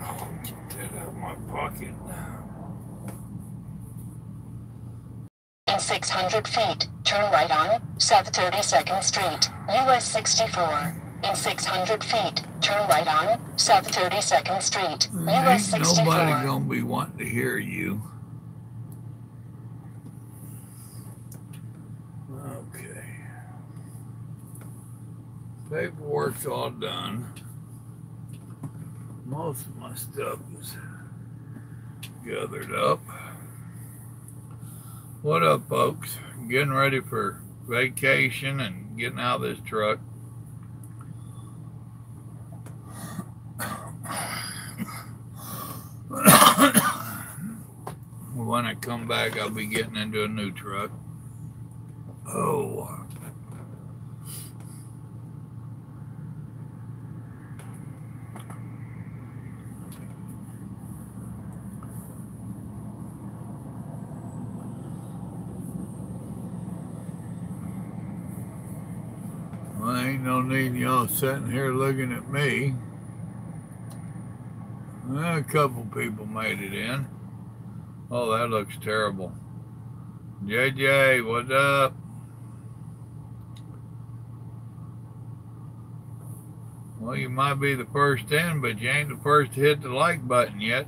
I'll get that out of my pocket. In 600 feet, turn right on South 32nd Street, US 64. In 600 feet, turn right on South 32nd Street, US 64. Nobody gonna be wanting to hear you. Okay. Paperwork's all done. Most of my stuff is gathered up. What up, folks? Getting ready for vacation and getting out of this truck. When I come back, I'll be getting into a new truck. Oh. Well, ain't no need y'all sitting here looking at me. Well, a couple people made it in. Oh, that looks terrible. JJ, what's up? Well, you might be the first in, but you ain't the first to hit the like button yet.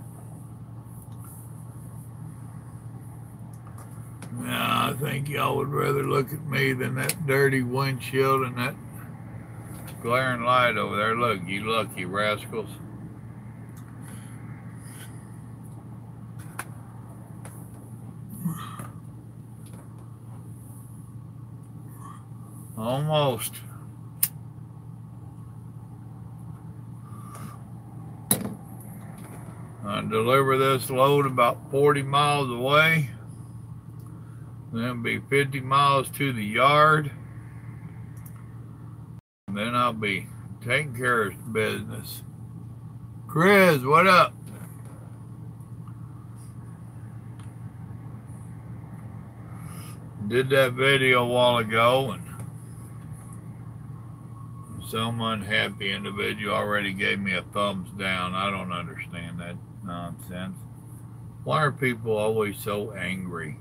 Nah, I think y'all would rather look at me than that dirty windshield and that glaring light over there. Look, you lucky rascals. Almost. I deliver this load about 40 miles away. Then be 50 miles to the yard. And then I'll be taking care of business. Chris, what up? Did that video a while ago, and some unhappy individual already gave me a thumbs down. I don't understand that nonsense. Why are people always so angry?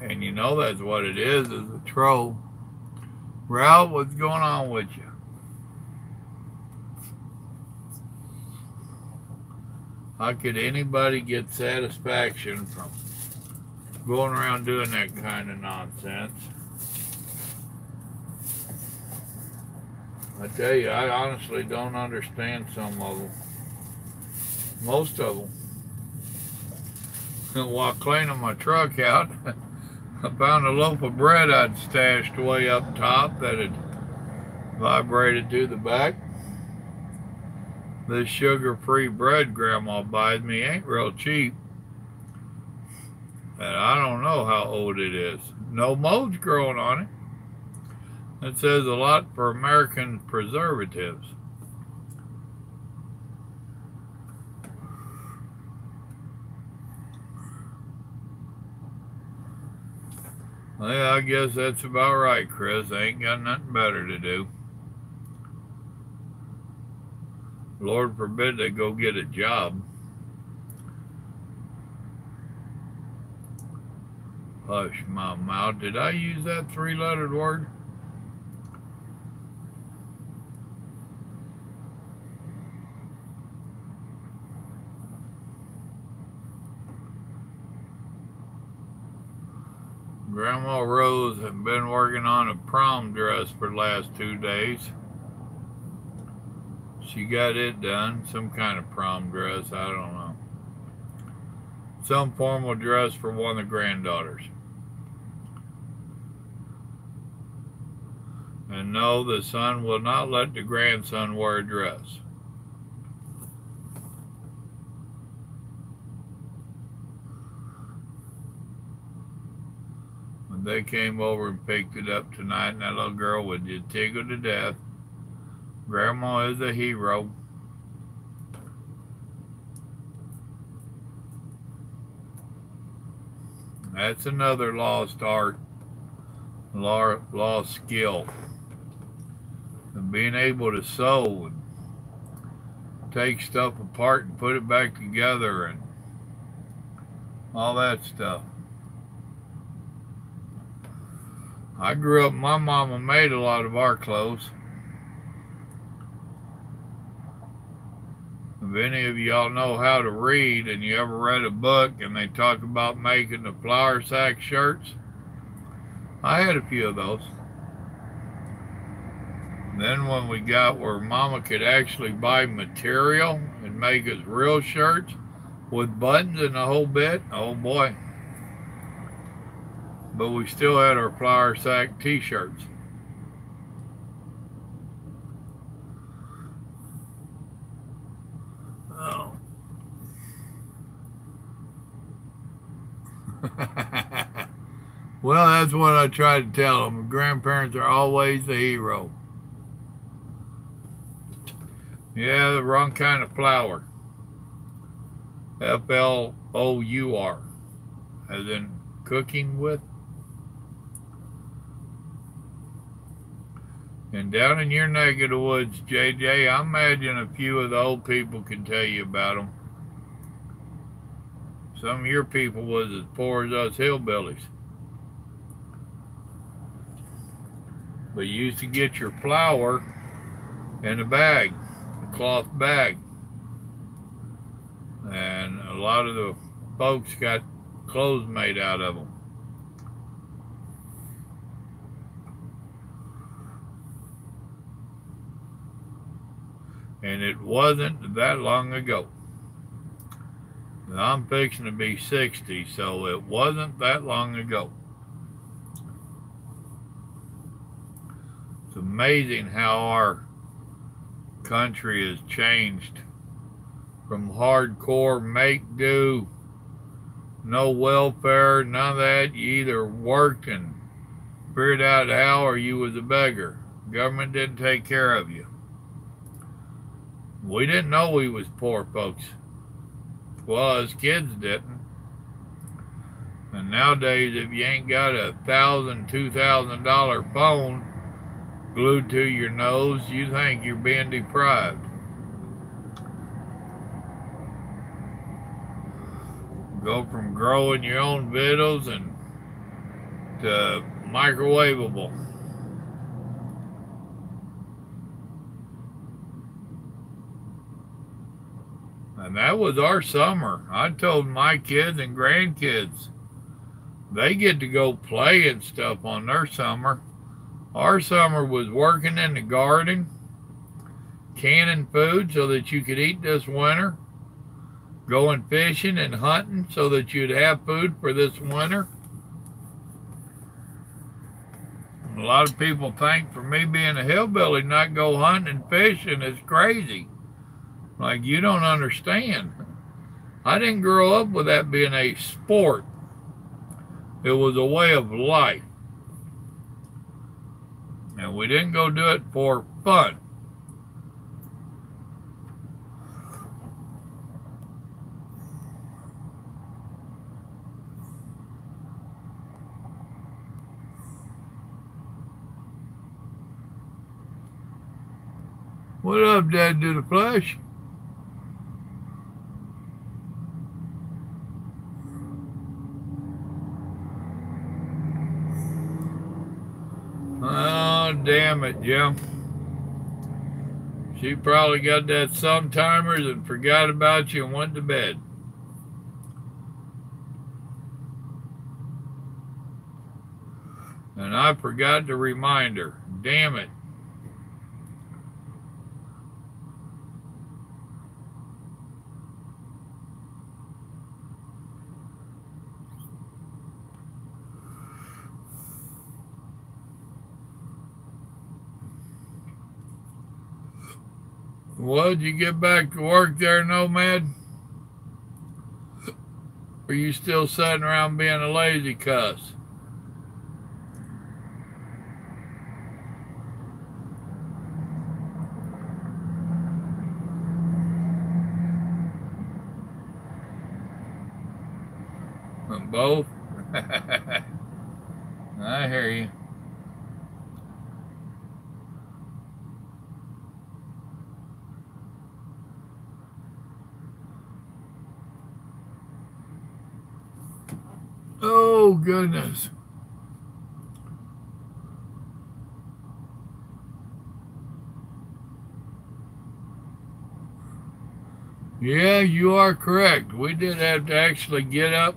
And you know that's what it is a troll. Ralph, what's going on with you? How could anybody get satisfaction from going around doing that kind of nonsense? I tell you, I honestly don't understand some of them. Most of them. While cleaning my truck out, I found a loaf of bread I'd stashed way up top that had vibrated to the back. This sugar-free bread Grandma buys me ain't real cheap. And I don't know how old it is. No mold's growing on it. It says a lot for American preservatives. Well, I guess that's about right, Chris. I ain't got nothing better to do. Lord forbid they go get a job. Hush my mouth. Did I use that three-lettered word? Grandma Rose had been working on a prom dress for the last 2 days. She got it done. Some kind of prom dress, I don't know. Some formal dress for one of the granddaughters. And no, the son will not let the grandson wear a dress. When they came over and picked it up tonight, and that little girl was just tickled to death. Grandma is a hero. That's another lost art lost skill. And being able to sew and take stuff apart and put it back together and all that stuff. I grew up, my mama made a lot of our clothes. If any of y'all know how to read and you ever read a book and they talk about making the flour sack shirts, I had a few of those. Then when we got where mama could actually buy material and make us real shirts with buttons and the whole bit, oh boy. But we still had our flour sack t-shirts. Oh. Well, that's what I try to tell them. Grandparents are always the hero. Yeah, the wrong kind of flour. Flour, as in cooking with. And down in your neck of the woods, JJ, I imagine a few of the old people can tell you about them. Some of your people was as poor as us hillbillies. But you used to get your flour in a bag, a cloth bag. And a lot of the folks got clothes made out of them. And it wasn't that long ago. I'm fixing to be 60, so it wasn't that long ago. It's amazing how our country has changed from hardcore make do, no welfare, none of that. You either worked and figured out how or you was a beggar. Government didn't take care of you. We didn't know we was poor folks. Well, as kids didn't. And nowadays, if you ain't got $1,000, $2,000 phone glued to your nose, you think you're being deprived. Go from growing your own vittles and to microwavable. And that was our summer. I told my kids and grandkids, they get to go play and stuff on their summer. Our summer was working in the garden, canning food so that you could eat this winter, going fishing and hunting so that you'd have food for this winter. A lot of people think for me being a hillbilly not go hunting and fishing is crazy. Like, you don't understand. I didn't grow up with that being a sport. It was a way of life. And we didn't go do it for fun. What up, Dad to the flesh? Oh, damn it, Jim. She probably got that sometimers and forgot about you and went to bed. And I forgot to remind her. Damn it. Well, did you get back to work there, Nomad? Or are you still sitting around being a lazy cuss? Both? I hear you. Oh, goodness. Yeah, you are correct. We did have to actually get up.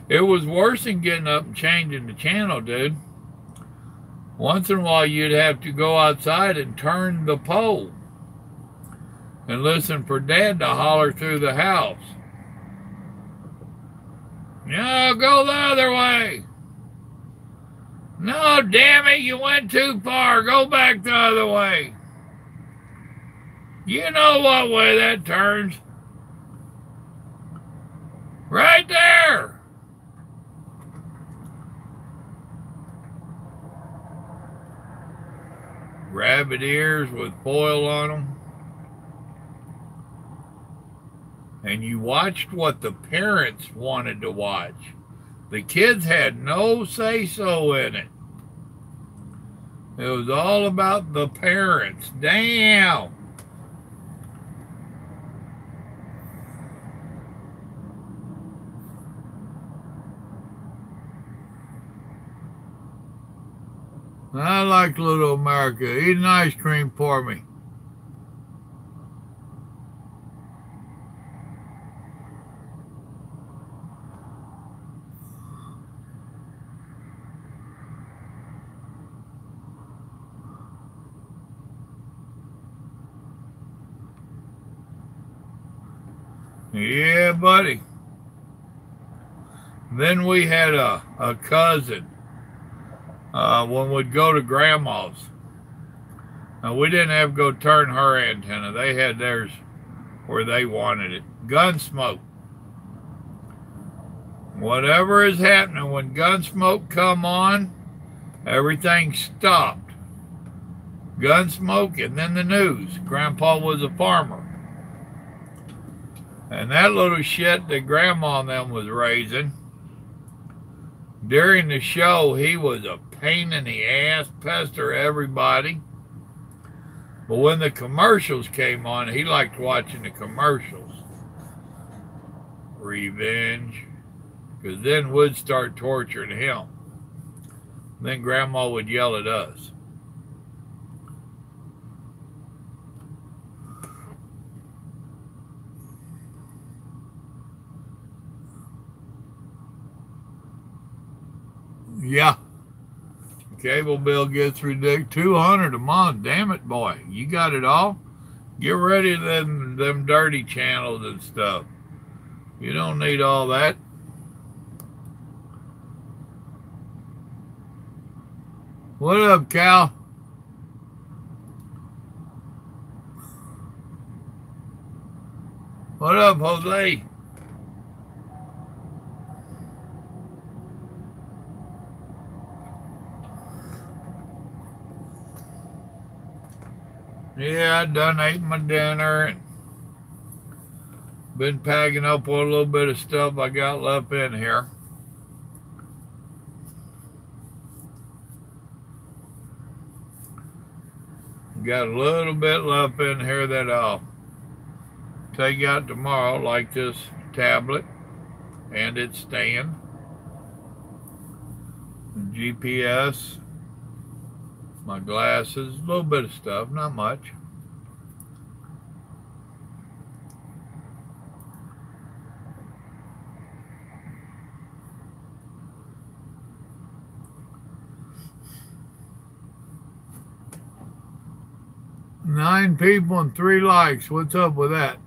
It was worse than getting up and changing the channel, dude. Once in a while, you'd have to go outside and turn the pole and listen for Dad to holler through the house. No, go the other way. No, damn it, you went too far. Go back the other way. You know what way that turns. Right there. Rabbit ears with foil on them. And you watched what the parents wanted to watch. The kids had no say-so in it. It was all about the parents. Damn. I like little America. Eat an ice cream for me. Yeah, buddy. Then we had a cousin when we'd go to Grandma's. Now, we didn't have to go turn her antenna. They had theirs where they wanted it. Gunsmoke. Whatever is happening, when Gunsmoke come on, everything stopped. Gunsmoke and then the news. Grandpa was a farmer. And that little shit that Grandma and them was raising, during the show, he was a pain in the ass, pester everybody. But when the commercials came on, he liked watching the commercials. Revenge. Because then we'd start torturing him. Then Grandma would yell at us. Yeah. Cable bill gets ridiculous. $200 a month. Damn it, boy. You got it all? Get rid of them dirty channels and stuff. You don't need all that. What up, Cal? What up, Jose? Yeah, I done ate my dinner and been packing up what little bit of stuff I got left in here. Got a little bit left in here that I'll take out tomorrow, like this tablet and its stand, GPS, my glasses, a little bit of stuff, not much. Nine people and 3 likes. What's up with that?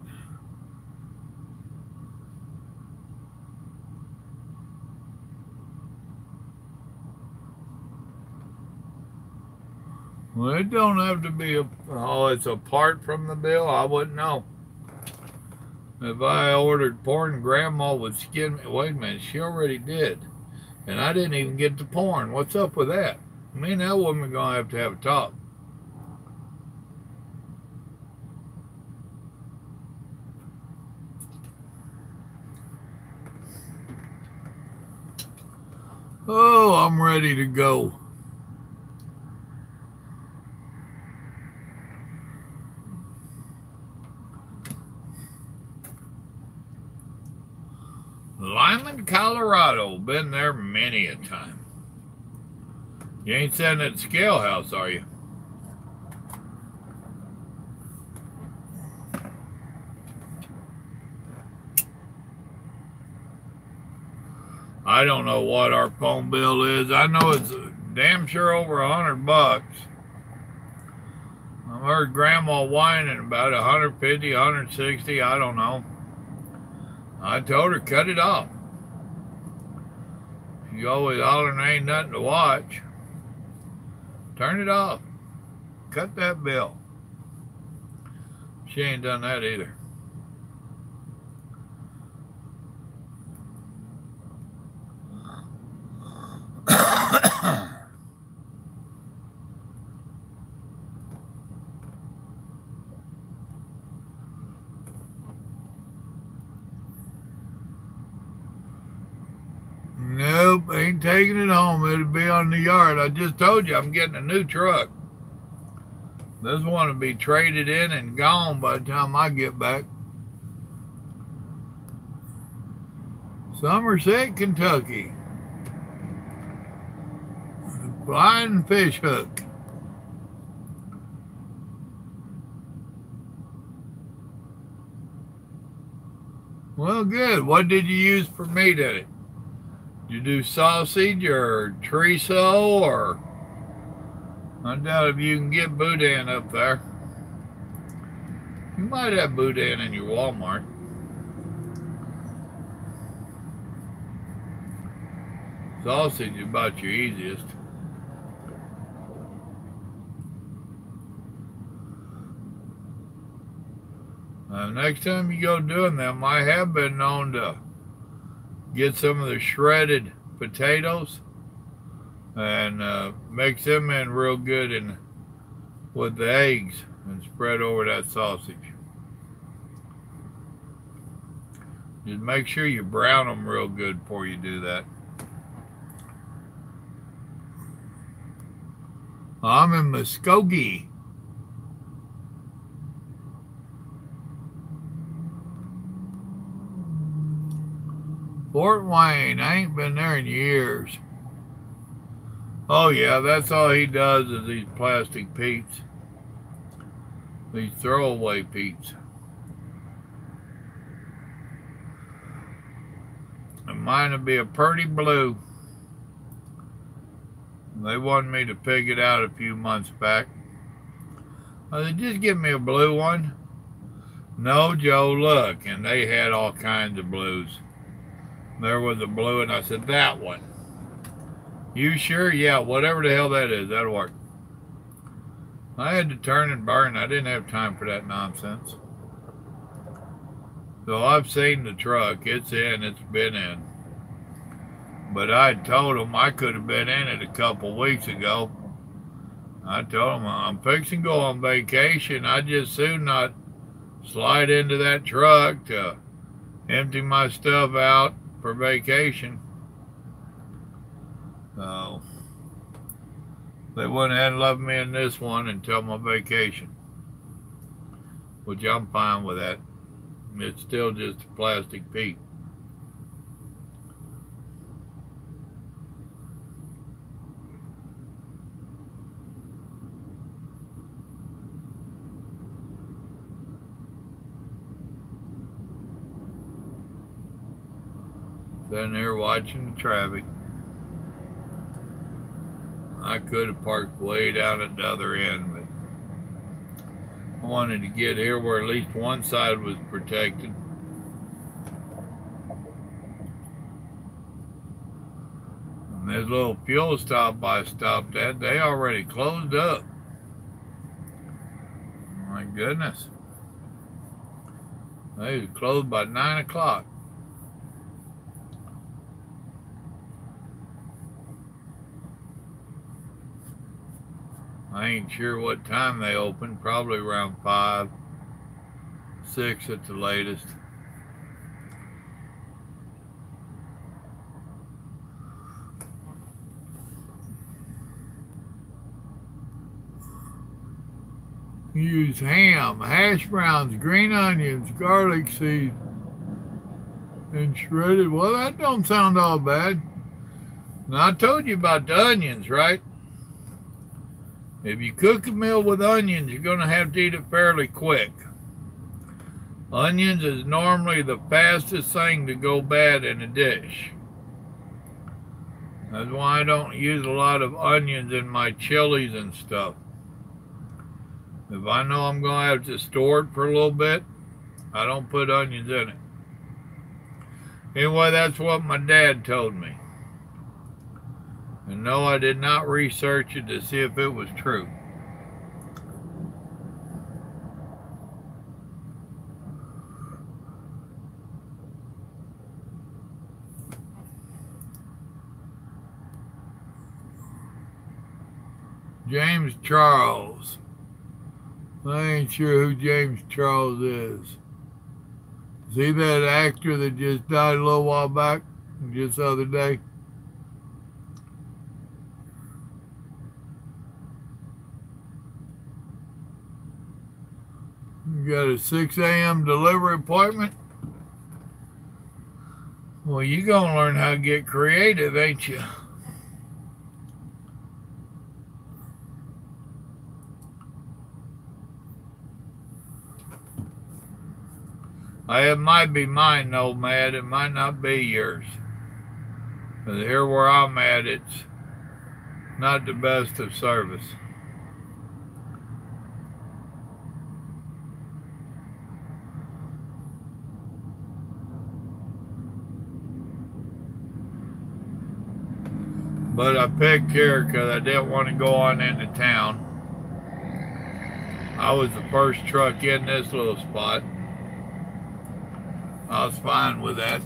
Well, it don't have to be it's apart from the bill. I wouldn't know. If I ordered porn, Grandma would skin me. Wait a minute, she already did. And I didn't even get the porn. What's up with that? Me and that woman are going to have a talk. Oh, I'm ready to go. Lyman Colorado. Been there many a time. You ain't sitting at the scale house, are you? I don't know what our phone bill is. I know it's damn sure over $100. I heard Grandma whining about 150, 160. I don't know. I told her cut it off. She always hollering ain't nothing to watch. Turn it off. Cut that bill. She ain't done that either. Nope, ain't taking it home. It'll be on the yard. I just told you I'm getting a new truck. This one will be traded in and gone by the time I get back. Somerset, Kentucky. Flying fish hook. Well, good. What did you use for meat in it? You do sausage or chorizo, or I doubt if you can get boudin up there. You might have boudin in your Walmart. Sausage is about your easiest. Next time you go doing them, I have been known to get some of the shredded potatoes and mix them in real good and with the eggs and spread over that sausage. Just make sure you brown them real good before you do that. I'm in Muskogee. Fort Wayne, I ain't been there in years. Oh yeah, that's all he does is these plastic peats. These throwaway peats. And mine would be a purty blue. They wanted me to pig it out a few months back. I said, just give me a blue one. No, Joe, look. And they had all kinds of blues. There was a blue, and I said, that one. You sure? Yeah, whatever the hell that is, that'll work. I had to turn and burn. I didn't have time for that nonsense. So I've seen the truck. It's in. It's been in. But I told them I could have been in it a couple weeks ago. I told them I'm fixing to go on vacation. I just soon not slide into that truck to empty my stuff out for vacation. So they went ahead and left me in this one until my vacation, which I'm fine with that. It's still just a plastic peat. Sitting there watching the traffic. I could have parked way down at the other end, but I wanted to get here where at least one side was protected. And this little fuel stop I stopped at, they already closed up. My goodness. They was closed by 9 o'clock. I ain't sure what time they open, probably around 5, 6 at the latest. Use ham, hash browns, green onions, garlic seed, And shredded. Well, that don't sound all bad. Now, I told you about the onions, right? If you cook a meal with onions, you're going to have to eat it fairly quick. Onions is normally the fastest thing to go bad in a dish. That's why I don't use a lot of onions in my chilies and stuff. If I know I'm going to have to store it for a little bit, I don't put onions in it. Anyway, that's what my dad told me. And no, I did not research it to see if it was true. James Charles. I ain't sure who James Charles is. Is he that actor that just died a little while back, just the other day? You got a 6 a.m. delivery appointment? Well, you gonna learn how to get creative, ain't you? It might be mine though, Matt. It might not be yours. But here where I'm at, it's not the best of service. But I picked here because I didn't want to go on into town. I was the first truck in this little spot. I was fine with that.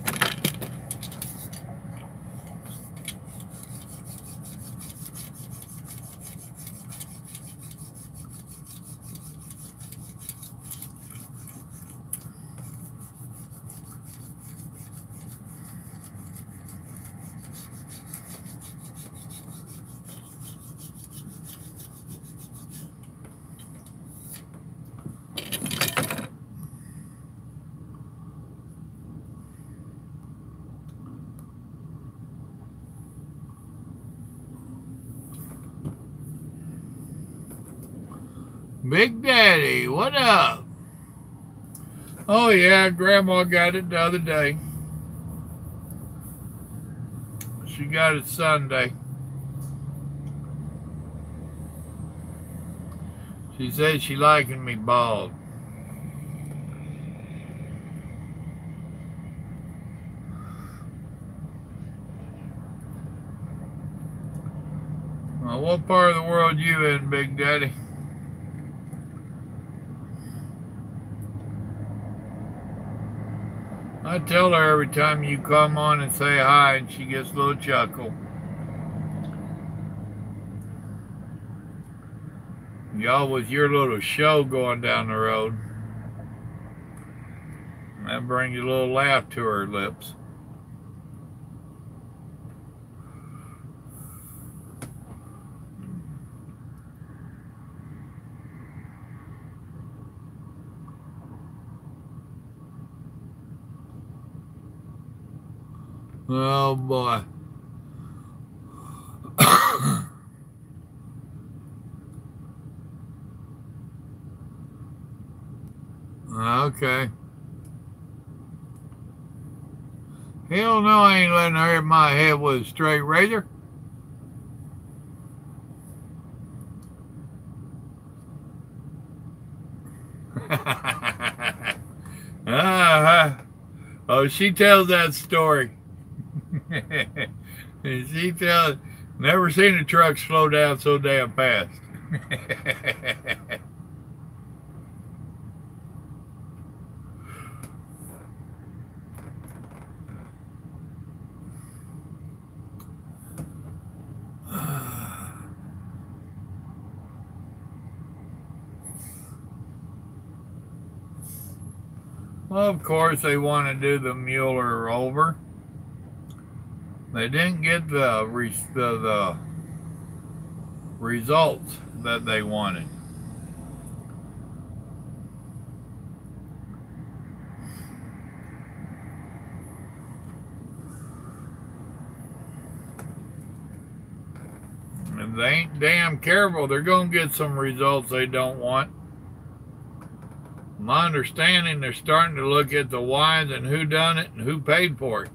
Big Daddy, what up? Oh yeah, Grandma got it the other day. She got it Sunday. She said she liking me bald. Well, what part of the world you in, Big Daddy? I tell her every time you come on and say hi, and she gets a little chuckle. Y'all with your little show going down the road. That brings a little laugh to her lips. Oh boy. Okay. Hell no, I ain't letting her hit my head with a straight razor. Oh, she tells that story. She tells, never seen a truck slow down so damn fast. Well, of course, they want to do the Mueller over. They didn't get the results that they wanted. they ain't damn careful, they're going to get some results they don't want. My understanding, they're starting to look at the whys and who done it and who paid for it.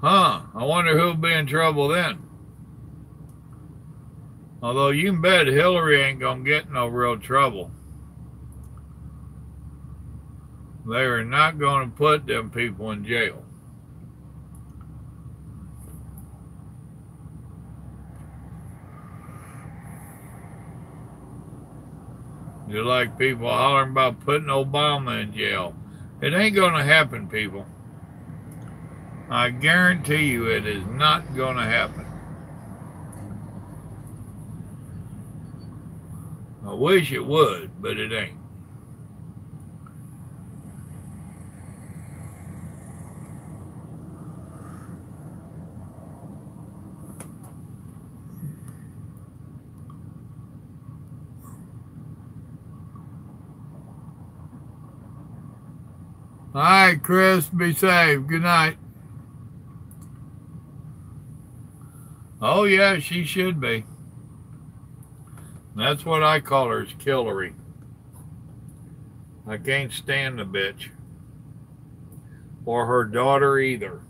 Huh, I wonder who'll be in trouble then. Although you can bet Hillary ain't going to get no real trouble. They are not going to put them people in jail. Just like people hollering about putting Obama in jail. It ain't going to happen, people. I guarantee you it is not going to happen. I wish it would, but it ain't. All right, Chris, be safe. Good night. Oh, yeah, she should be. That's what I call her, is Killary. I can't stand the bitch. Or her daughter either.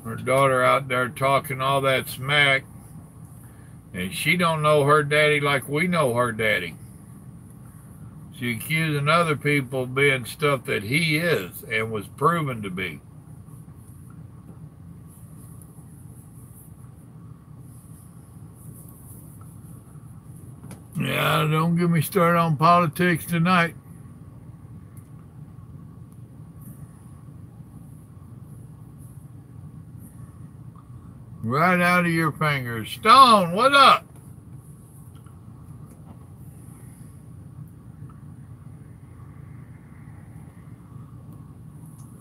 Her daughter out there talking all that smack. And she don't know her daddy like we know her daddy. She's accusing other people of being stuff that he is and was proven to be. Yeah, don't get me started on politics tonight. Right out of your fingers. Stone, what up?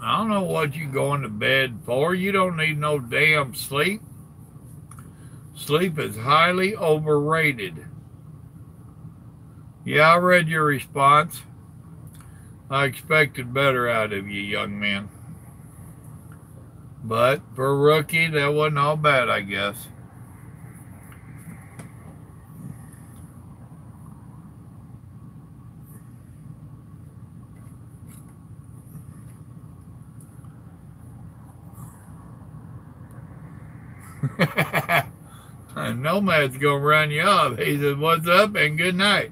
I don't know what you going to bed for. You don't need no damn sleep. Sleep is highly overrated. Yeah, I read your response. I expected better out of you, young man. But for a rookie, that wasn't all bad, I guess. Nomad's gonna run you off. He said, "What's up?" and good night.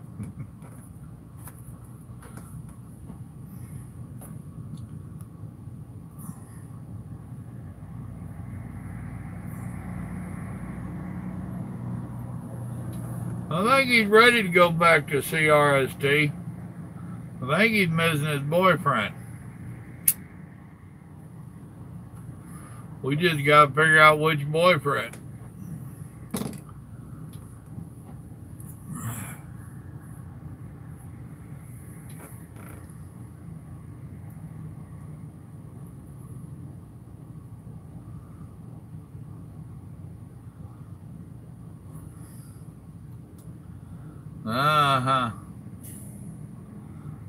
I think he's ready to go back to CRST. I think he's missing his boyfriend. We just got to figure out which boyfriend. Uh-huh.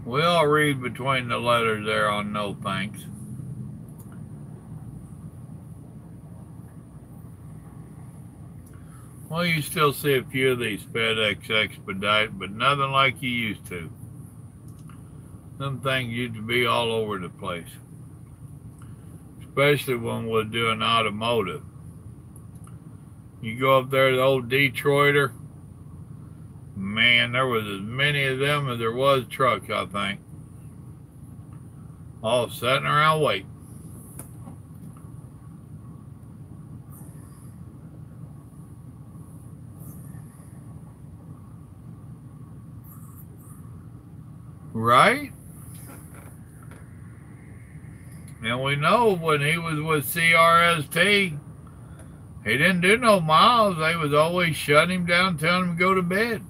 We all read between the letters there on no thanks. Well, you still see a few of these FedEx expedite, but nothing like you used to. Some things used to be all over the place. Especially when we're doing automotive. You go up there to the old Detroiter, man, there was as many of them as there was trucks, I think. All sitting around waiting. Right? And we know when he was with CRST, he didn't do no miles. They was always shutting him down, telling him to go to bed.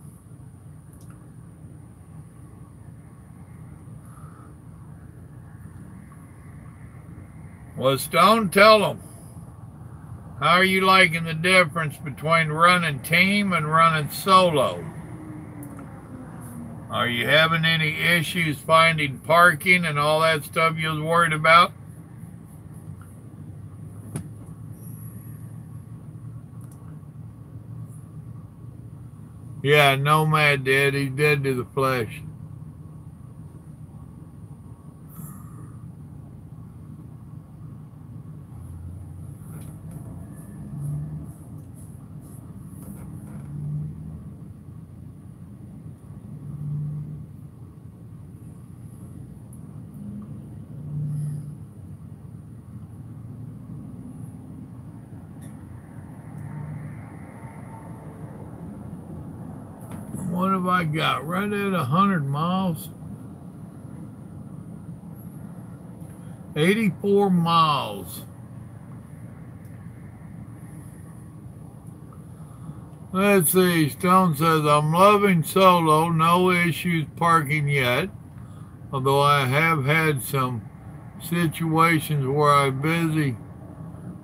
Well, Stone, tell them. How are you liking the difference between running team and running solo? Are you having any issues finding parking and all that stuff you was worried about? Yeah, Nomad did. He's dead to the flesh. What have I got? Right at 100 miles. 84 miles. Let's see. Stone says, I'm loving solo. No issues parking yet. Although I have had some situations where I busy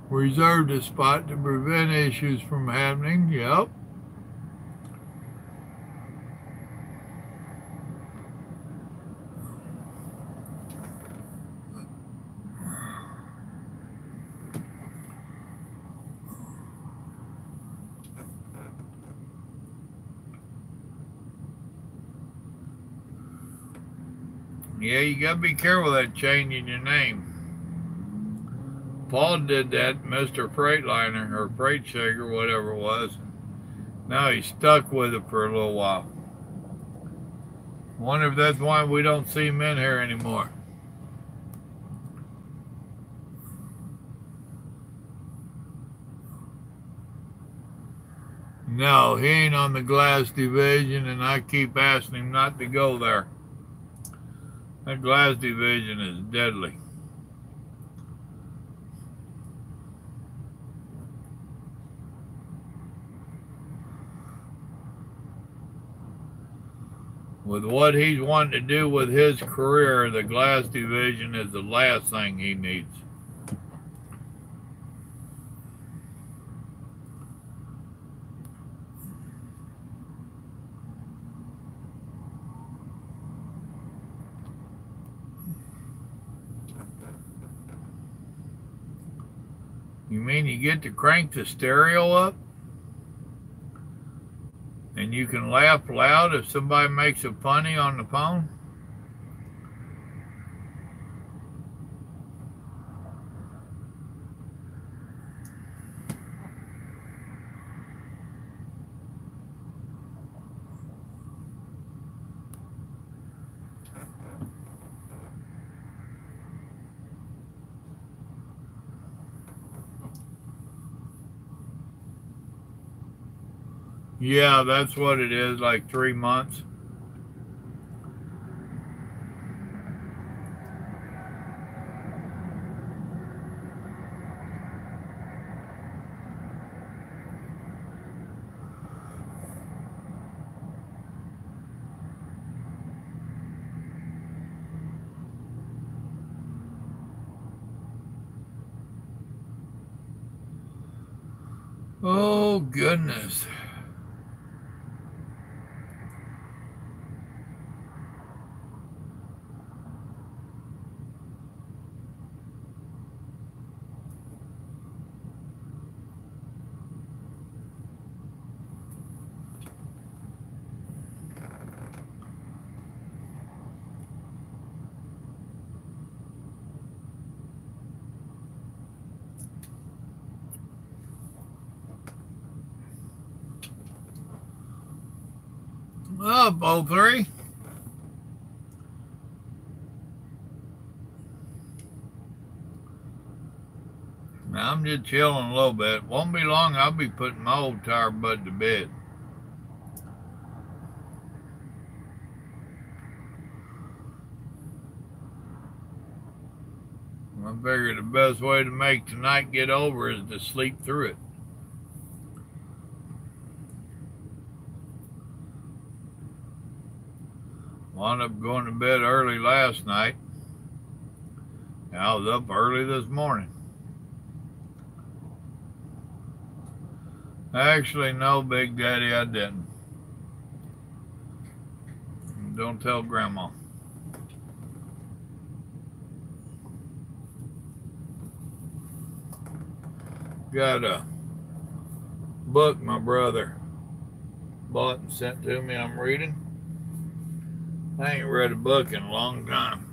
reserved a spot to prevent issues from happening. Yep. Yeah, you gotta be careful that changing your name. Paul did that, Mr. Freightliner or Freight Shaker, whatever it was. Now he's stuck with it for a little while. Wonder if that's why we don't see him in here anymore. No, he ain't on the glass division, and I keep asking him not to go there. That glass division is deadly. With what he's wanting to do with his career, the glass division is the last thing he needs. You mean you get to crank the stereo up? And you can laugh loud if somebody makes a funny on the phone? Yeah, that's what it is, like 3 months. Oh, goodness. Up, 03. Now I'm just chilling a little bit. Won't be long, I'll be putting my old tire bud to bed. I figure the best way to make tonight get over is to sleep through it. Wound up going to bed early last night. I was up early this morning. Actually, no, Big Daddy, I didn't. Don't tell Grandma. Got a book my brother bought and sent to me I'm reading. I ain't read a book in a long time.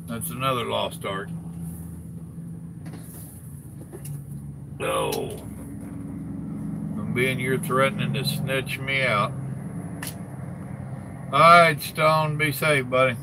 That's another lost art. Oh. And being you're threatening to snitch me out. Alright, Stone, be safe, buddy.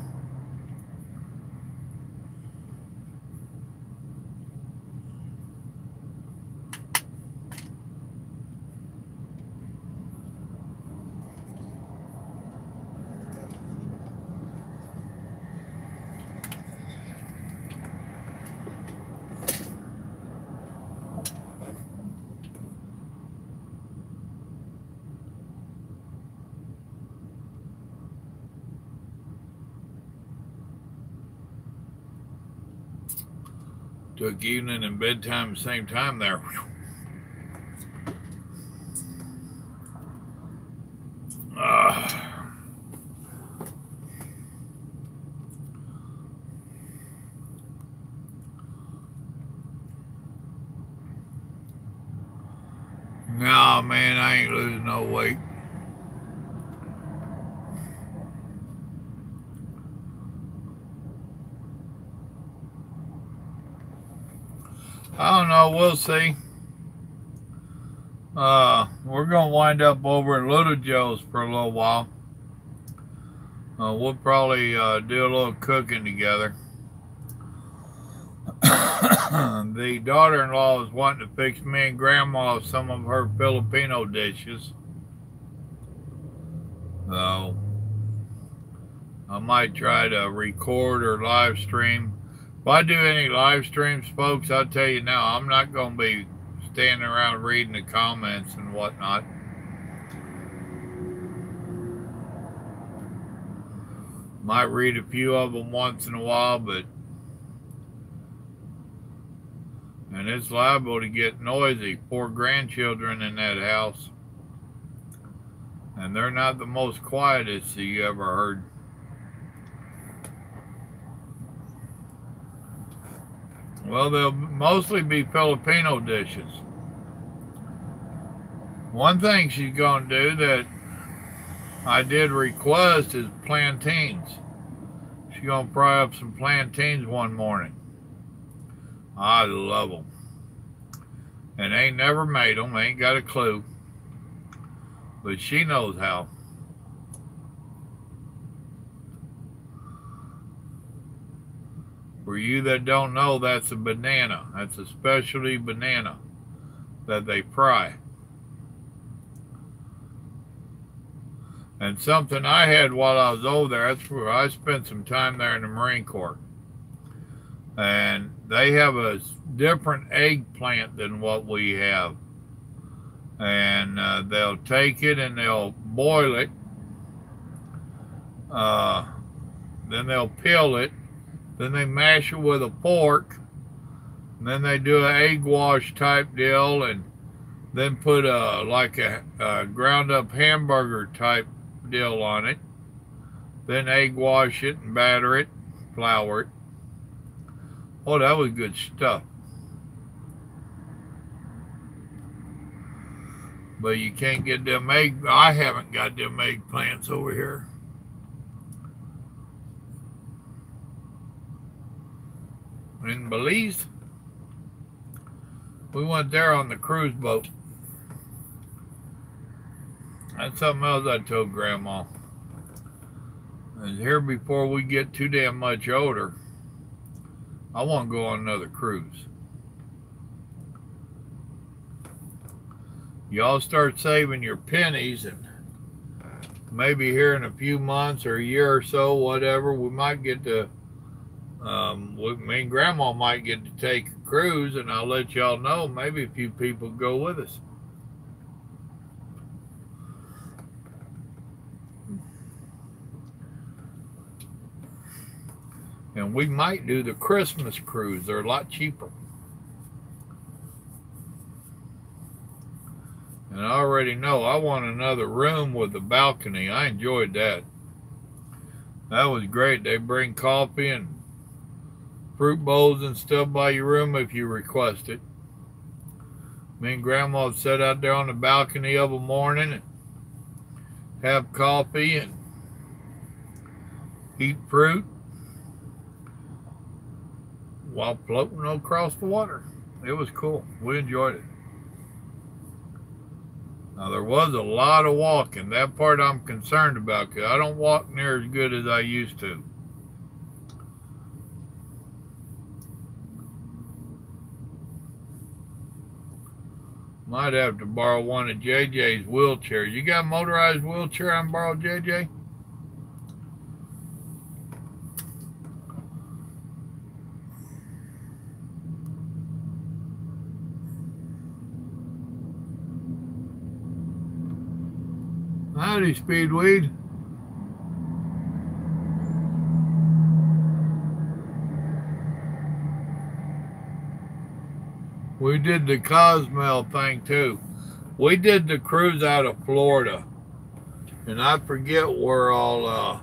Took evening and bedtime at the same time there. No, man, I ain't losing no weight. I don't know. We'll see. We're going to wind up over at Little Joe's for a little while. We'll probably do a little cooking together. The daughter-in-law is wanting to fix me and Grandma some of her Filipino dishes. So I might try to record or live stream. If I do any live streams, folks, I'll tell you now, I'm not going to be standing around reading the comments and whatnot. Might read a few of them once in a while, but and it's liable to get noisy. 4 grandchildren in that house, and they're not the most quietest you ever heard. Well, they'll mostly be Filipino dishes. One thing she's going to do that I did request is plantains. She's going to fry up some plantains one morning. I love them. And ain't never made them, ain't got a clue. But she knows how. For you that don't know, that's a banana. That's a specialty banana that they fry. And something I had while I was over there, that's where I spent some time there in the Marine Corps. And they have a different eggplant than what we have. And they'll take it and they'll boil it. Then they'll peel it. Then they mash it with a fork. And then they do an egg wash type deal, and then put a ground up hamburger type deal on it. Then egg wash it and batter it, flour it. Oh, that was good stuff. But you can't get them egg. I haven't got them eggplants over here. In Belize, we went there on the cruise boat. That's something else I told Grandma. And here, before we get too damn much older, I want to go on another cruise. Y'all start saving your pennies, and maybe here in a few months or a year or so, whatever, we might get to me and Grandma might get to take a cruise, and I'll let y'all know. Maybe a few people go with us. And we might do the Christmas cruise. They're a lot cheaper. And I already know I want another room with a balcony. I enjoyed that. That was great. They bring coffee and fruit bowls and stuff by your room if you request it. Me and Grandma would sit out there on the balcony of a morning and have coffee and eat fruit while floating across the water. It was cool. We enjoyed it. Now, there was a lot of walking. That part I'm concerned about because I don't walk near as good as I used to. Might have to borrow one of JJ's wheelchairs. You got a motorized wheelchair I can borrow, JJ? Howdy, Speedweed. We did the Cozumel thing too. We did the cruise out of Florida. And I forget where all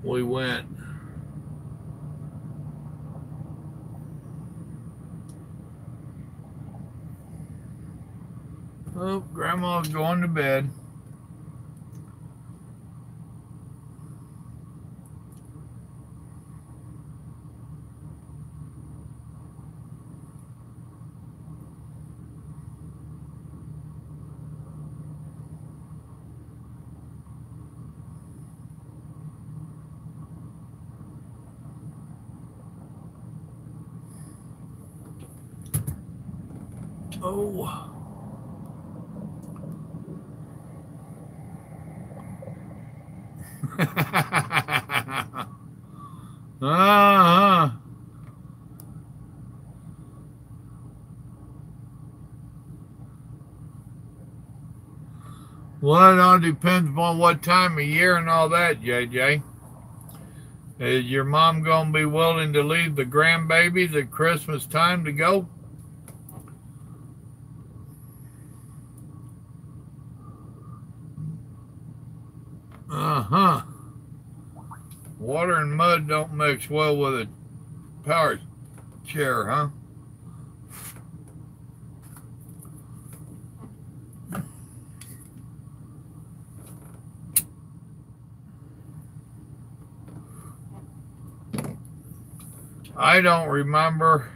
we went. Oh, Grandma's going to bed. Oh. uh-huh. Well, it all depends upon what time of year and all that, JJ. Is your mom going to be willing to leave the grandbabies at Christmas time to go? Uh-huh. Water and mud don't mix well with a power chair, huh? I don't remember.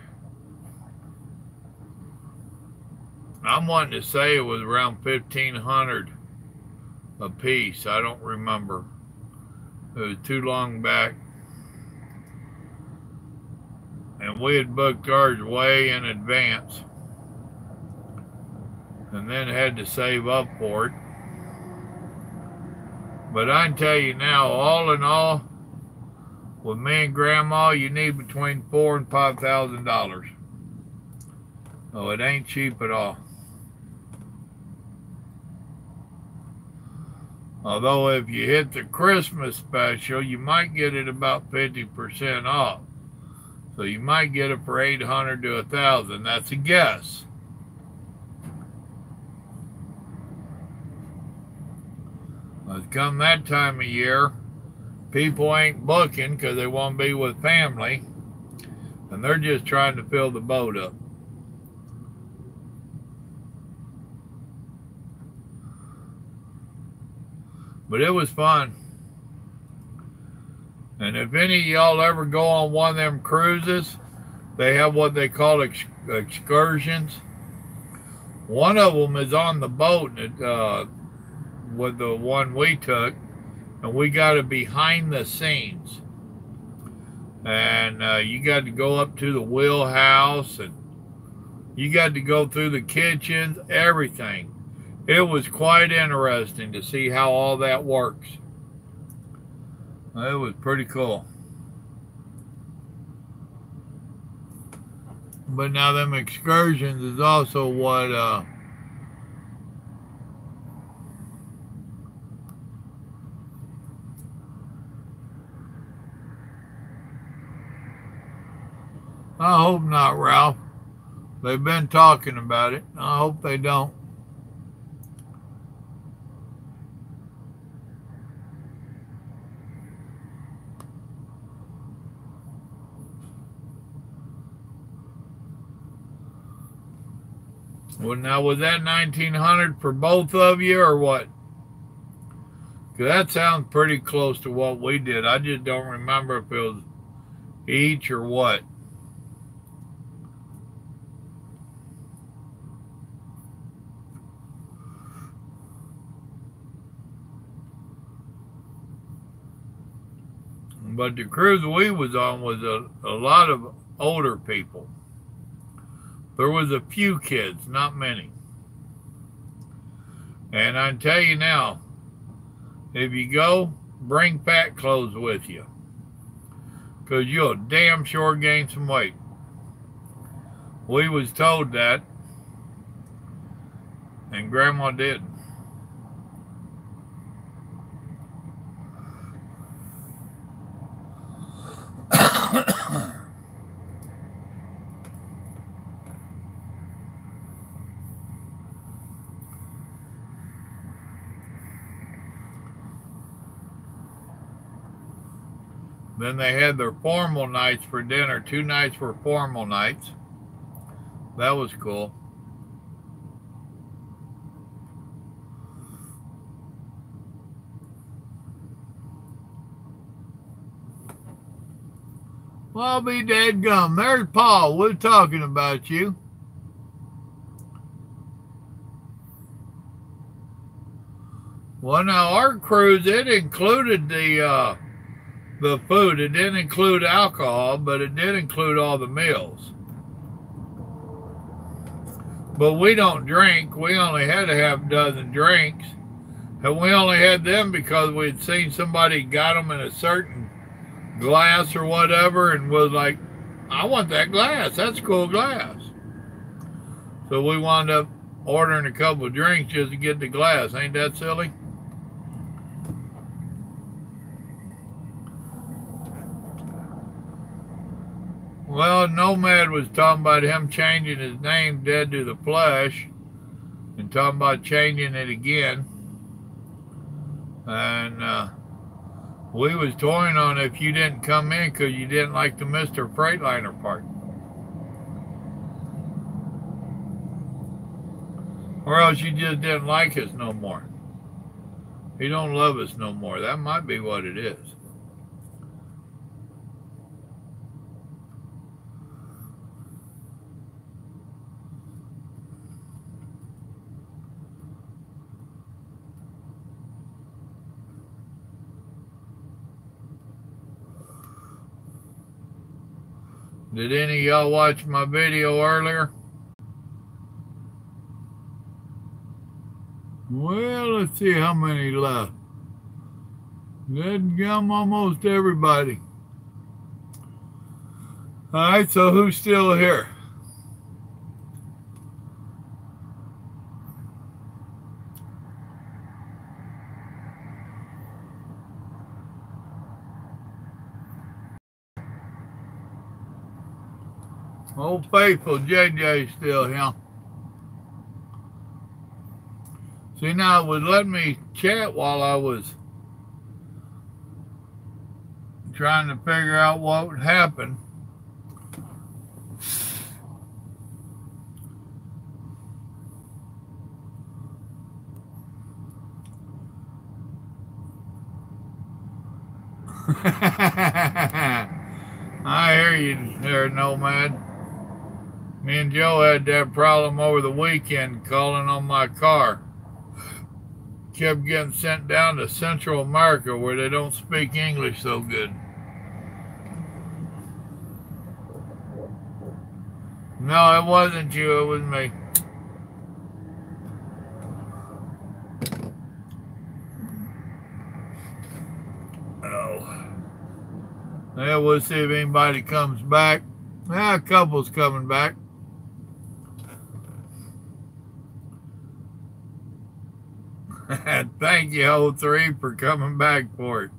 I'm wanting to say it was around 1,500 a piece. I don't remember. It was too long back. And we had booked ours way in advance. And then had to save up for it. But I can tell you now, all in all, with me and Grandma, you need between $4,000 and $5,000. Oh, it ain't cheap at all. Although if you hit the Christmas special, you might get it about 50% off. So you might get it for $800 to $1,000. That's a guess. But come that time of year, people ain't booking because they want to be with family, and they're just trying to fill the boat up. But it was fun. And if any of y'all ever go on one of them cruises, they have what they call excursions. One of them is on the boat with the one we took, and we got it behind the scenes. And you got to go up to the wheelhouse, and you got to go through the kitchens, everything. It was quite interesting to see how all that works. It was pretty cool. But now them excursions is also what I hope not, Ralph. They've been talking about it. I hope they don't. Well, now, was that 1900 for both of you or what? 'Cause that sounds pretty close to what we did. I just don't remember if it was each or what. But the cruise we was on was a lot of older people. There was a few kids, not many. And I can tell you now, if you go, bring fat clothes with you, because you'll damn sure gain some weight. We was told that, and Grandma did. Then they had their formal nights for dinner. 2 nights were formal nights. That was cool. Well, I'll be dadgum. There's Paul. We're talking about you. Well, now our cruise, it included the food. It didn't include alcohol, but it did include all the meals. But we don't drink. We only had a half dozen drinks. And we only had them because we'd seen somebody got them in a certain glass or whatever and was like, I want that glass. That's a cool glass. So we wound up ordering a couple of drinks just to get the glass. Ain't that silly? Well, Nomad was talking about him changing his name, Dead to the Flesh, and talking about changing it again. And we was toying on if you didn't come in because you didn't like the Mr. Freightliner part. Or else you just didn't like us no more. You don't love us no more. That might be what it is. Did any of y'all watch my video earlier? Well, let's see how many left. Dadgum, almost everybody. All right, so who's still here? Old faithful JJ still here. See, now it would let me chat while I was trying to figure out what would happen. I hear you there, Nomad. Me and Joe had that problem over the weekend calling on my car. Kept getting sent down to Central America where they don't speak English so good. No, it wasn't you, it was me. Oh. Yeah, we'll see if anybody comes back. Yeah, a couple's coming back. Thank you, O3, for coming back for it.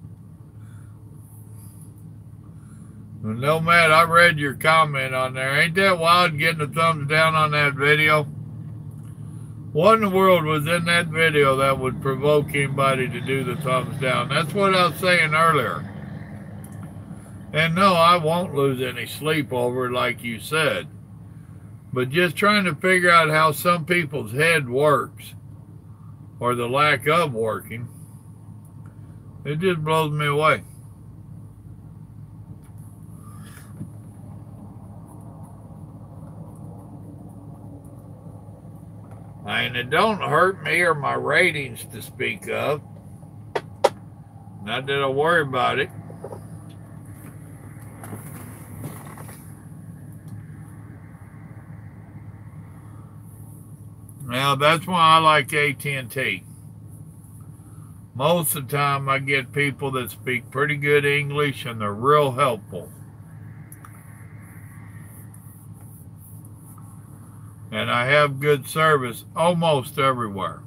Well, Nomad, I read your comment on there. Ain't that wild getting a thumbs down on that video? What in the world was in that video that would provoke anybody to do the thumbs down? That's what I was saying earlier. And no, I won't lose any sleep over it like you said. But just trying to figure out how some people's head works, or the lack of working, it just blows me away. And it don't hurt me or my ratings to speak of. Not that I worry about it. Now, that's why I like AT&T. Most of the time, I get people that speak pretty good English, and they're real helpful. And I have good service almost everywhere.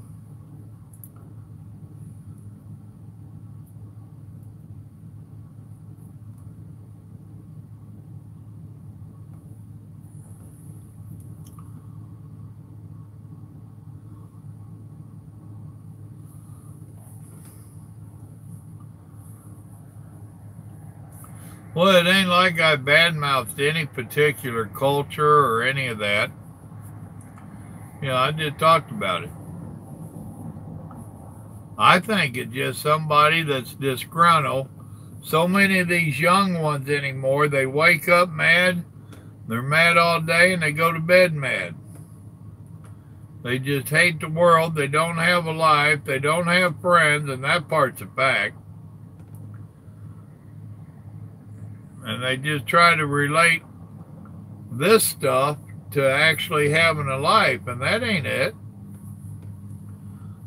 Well, it ain't like I badmouthed any particular culture or any of that. You know, I just talked about it. I think it's just somebody that's disgruntled. So many of these young ones anymore, they wake up mad, they're mad all day, and they go to bed mad. They just hate the world. They don't have a life. They don't have friends, and that part's a fact. And they just try to relate this stuff to actually having a life, and that ain't it.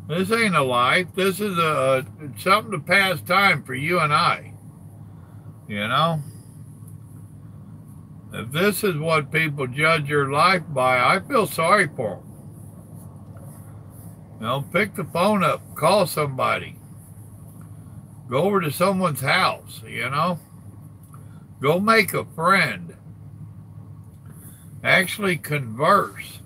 This ain't a life. This is something to pass time for you and I. You know? If this is what people judge your life by, I feel sorry for them. You know, pick the phone up, call somebody. Go over to someone's house, you know? Go make a friend. Actually converse.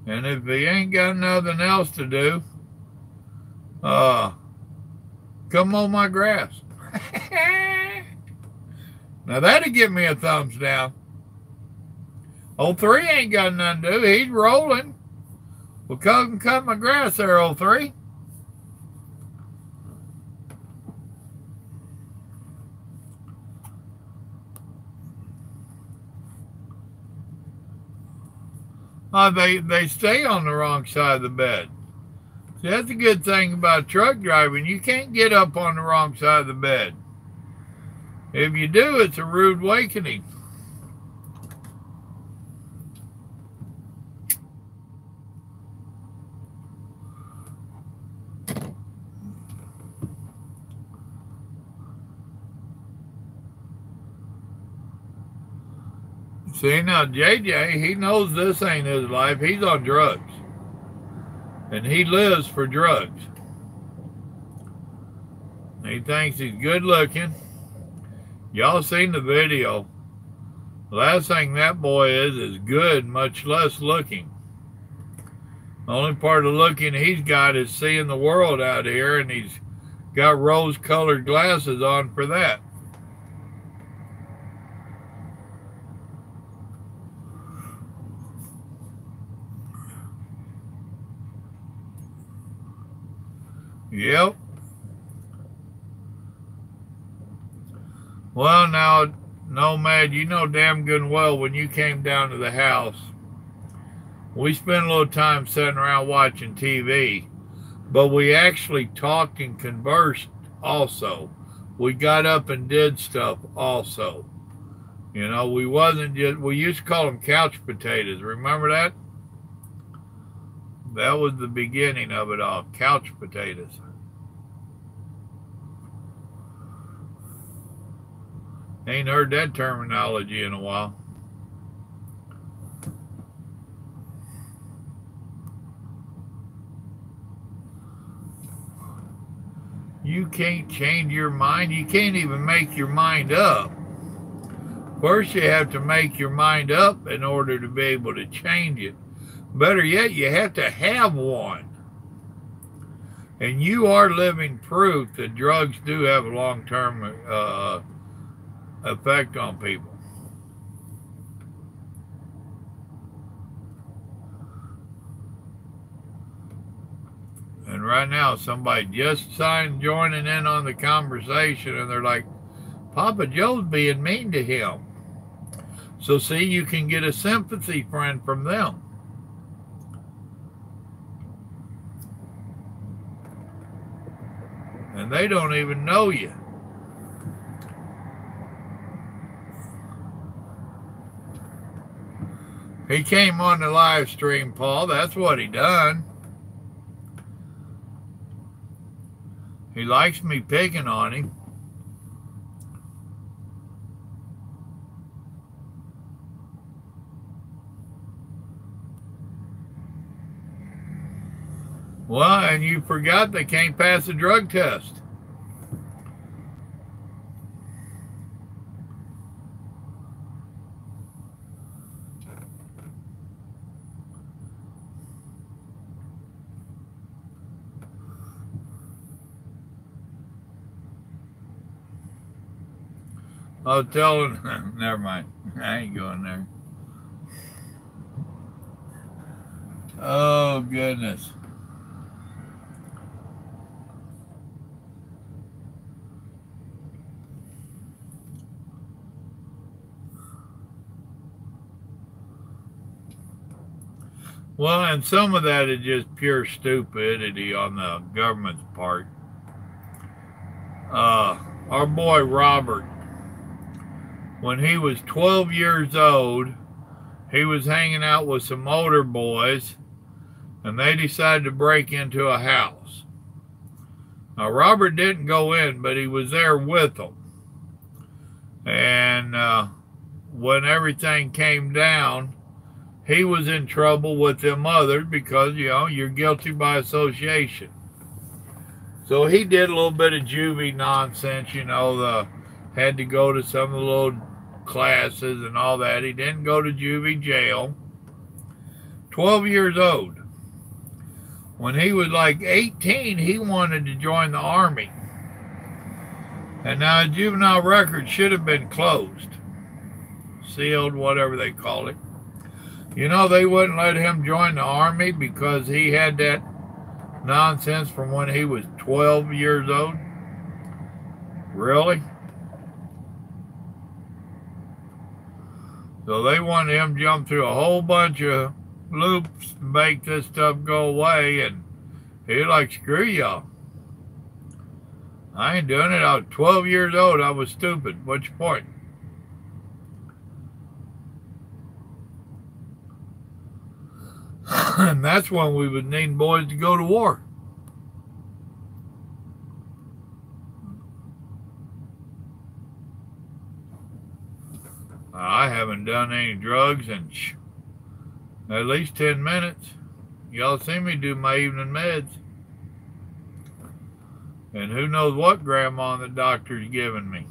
And if he ain't got nothing else to do, come mow my grass. Now that'd get me a thumbs down. 03 ain't got nothing to do. He's rolling. Well, come cut my grass there, 03. They stay on the wrong side of the bed. See, that's a good thing about truck driving. You can't get up on the wrong side of the bed. If you do, it's a rude awakening. See, now JJ, he knows this ain't his life. He's on drugs. And he lives for drugs. He thinks he's good looking. Y'all seen the video. The last thing that boy is good, much less looking. The only part of looking he's got is seeing the world out here, and he's got rose-colored glasses on for that. Yep. Well, now, Nomad, you know damn good and well when you came down to the house, we spent a little time sitting around watching TV, but we actually talked and conversed also. We got up and did stuff also. You know, we wasn't just, we used to call them couch potatoes. Remember that? That was the beginning of it all, couch potatoes. Ain't heard that terminology in a while. You can't change your mind. You can't even make your mind up. First, you have to make your mind up in order to be able to change it. Better yet, you have to have one. And you are living proof that drugs do have a long-term effect on people. And right now, somebody just signed joining in on the conversation, and they're like, Papa Joe's being mean to him. So see, you can get a sympathy friend from them. And they don't even know you. He came on the live stream, Paul. That's what he done. He likes me picking on him. Well, and you forgot they can't pass a drug test. I was telling, never mind, I ain't going there. Oh, goodness. Well, and some of that is just pure stupidity on the government's part. Our boy Robert, when he was 12 years old, he was hanging out with some older boys, and they decided to break into a house. Now, Robert didn't go in, but he was there with them. And when everything came down, he was in trouble with them others because, you know, you're guilty by association. So he did a little bit of juvie nonsense, you know, had to go to some of the little classes and all that. He didn't go to juvie jail. 12 years old. When he was like 18, he wanted to join the Army. And now his juvenile record should have been closed. Sealed, whatever they call it. You know, they wouldn't let him join the Army because he had that nonsense from when he was 12 years old. Really? So they wanted him to jump through a whole bunch of loops to make this stuff go away, and he like, screw y'all. I ain't doing it. I was 12 years old. I was stupid. What's your point? And that's when we would need boys to go to war. I haven't done any drugs in at least 10 minutes. Y'all see me do my evening meds. And who knows what grandma and the doctor's giving me.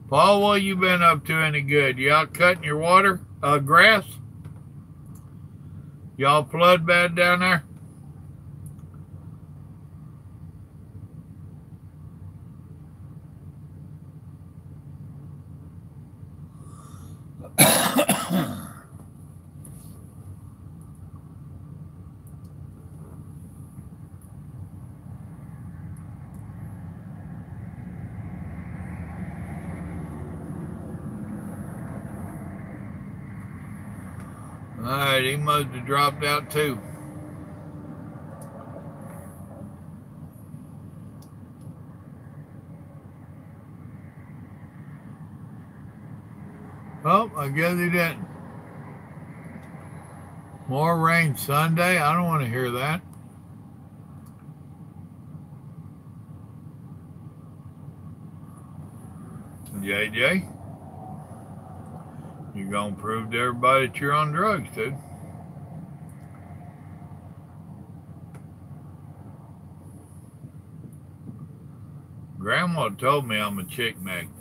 Paul, what you been up to any good? You out cutting your grass? Y'all flood bad down there? Alright, he must have dropped out too. Oh, I guess he didn't. More rain Sunday? I don't want to hear that. JJ? You're going to prove to everybody that you're on drugs, dude. Grandma told me I'm a chick magnet.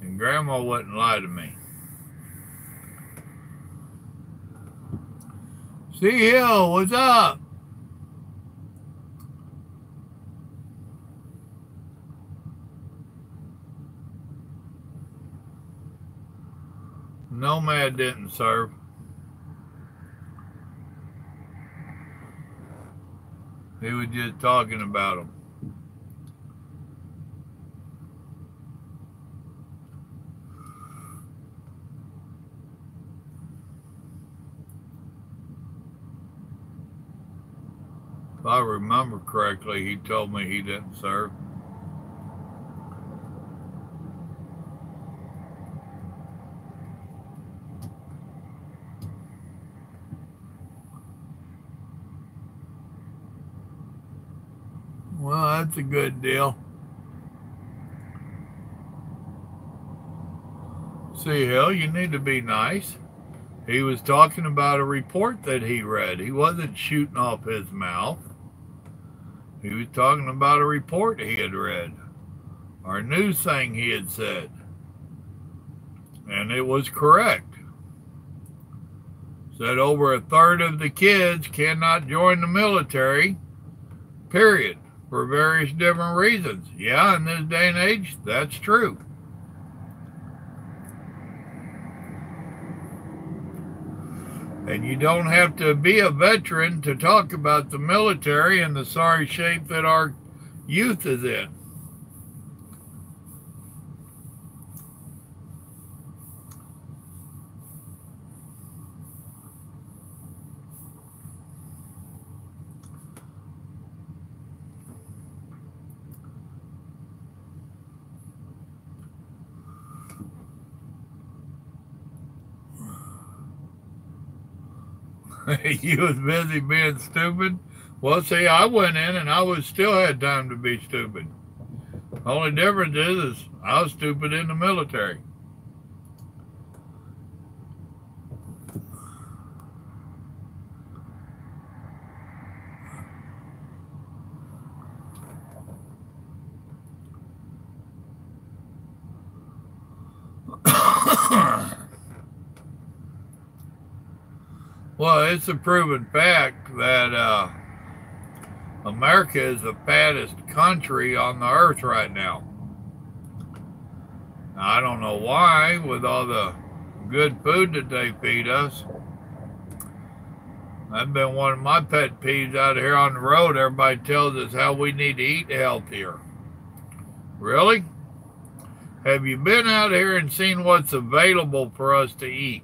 And Grandma wouldn't lie to me. See Hill, what's up? Nomad didn't serve. He was just talking about him. If I remember correctly, he told me he didn't serve. Well, that's a good deal. See, Hill, you need to be nice. He was talking about a report that he read. He wasn't shooting off his mouth. He was talking about a report he had read, or a news thing he had said. And it was correct. Said over a third of the kids cannot join the military, period, for various different reasons. Yeah, in this day and age, that's true. And you don't have to be a veteran to talk about the military and the sorry shape that our youth is in. You was busy being stupid? Well, see, I went in and I was still had time to be stupid. Only difference is I was stupid in the military. Well, it's a proven fact that America is the fattest country on the earth right now. I don't know why, with all the good food that they feed us. That's been one of my pet peeves out here on the road. Everybody tells us how we need to eat healthier. Really? Have you been out here and seen what's available for us to eat?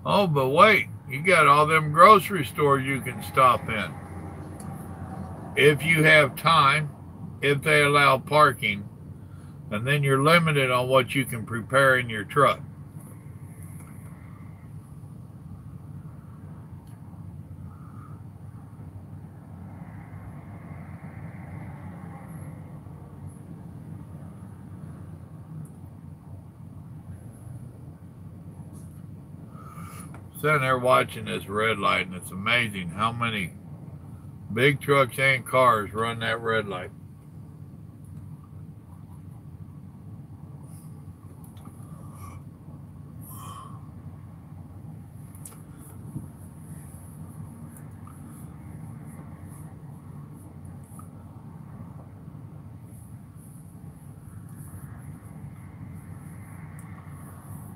Oh, but wait, you got all them grocery stores you can stop in. If you have time, if they allow parking, and then you're limited on what you can prepare in your truck. Sitting there watching this red light, and it's amazing how many big trucks and cars run that red light.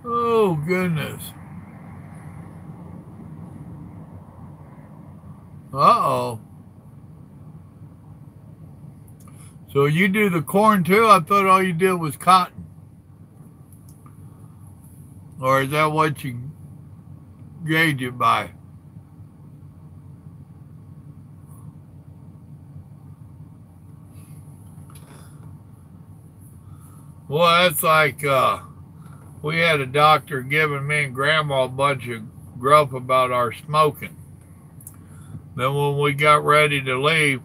Oh, goodness. Uh-oh. So you do the corn too? I thought all you did was cotton. Or is that what you gauge it by? Well, that's like we had a doctor giving me and Grandma a bunch of gruff about our smoking. Then when we got ready to leave,